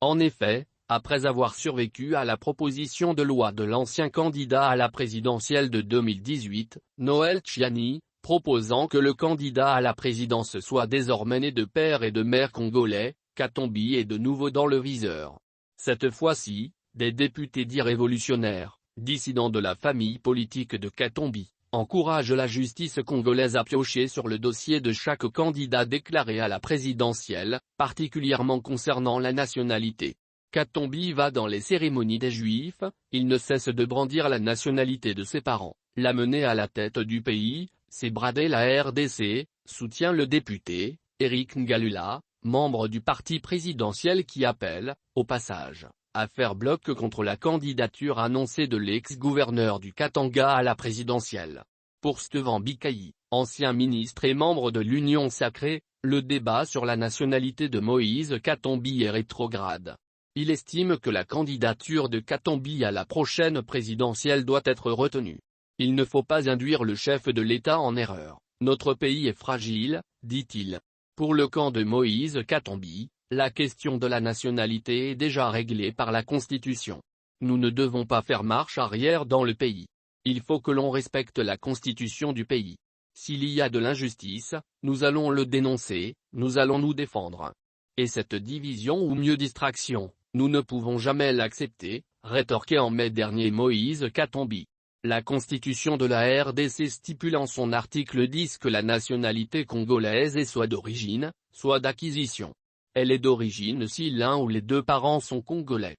En effet, après avoir survécu à la proposition de loi de l'ancien candidat à la présidentielle de 2018, Noël Tchiani, proposant que le candidat à la présidence soit désormais né de père et de mère congolais, Katumbi est de nouveau dans le viseur. Cette fois-ci, des députés dits révolutionnaires, dissidents de la famille politique de Katumbi, encouragent la justice congolaise à piocher sur le dossier de chaque candidat déclaré à la présidentielle, particulièrement concernant la nationalité. Katumbi va dans les cérémonies des Juifs, il ne cesse de brandir la nationalité de ses parents, l'amener à la tête du pays, c'est brader la RDC, soutient le député, Eric Ngalula, membre du parti présidentiel qui appelle, au passage, à faire bloc contre la candidature annoncée de l'ex-gouverneur du Katanga à la présidentielle. Pour Stevan Bikayi, ancien ministre et membre de l'Union sacrée, le débat sur la nationalité de Moïse Katumbi est rétrograde. Il estime que la candidature de Katumbi à la prochaine présidentielle doit être retenue. Il ne faut pas induire le chef de l'État en erreur. Notre pays est fragile, dit-il. Pour le camp de Moïse Katumbi, la question de la nationalité est déjà réglée par la Constitution. Nous ne devons pas faire marche arrière dans le pays. Il faut que l'on respecte la Constitution du pays. S'il y a de l'injustice, nous allons le dénoncer, nous allons nous défendre. Et cette division ou mieux distraction, nous ne pouvons jamais l'accepter, rétorquait en mai dernier Moïse Katumbi. La constitution de la RDC stipule en son article 10 que la nationalité congolaise est soit d'origine, soit d'acquisition. Elle est d'origine si l'un ou les deux parents sont congolais.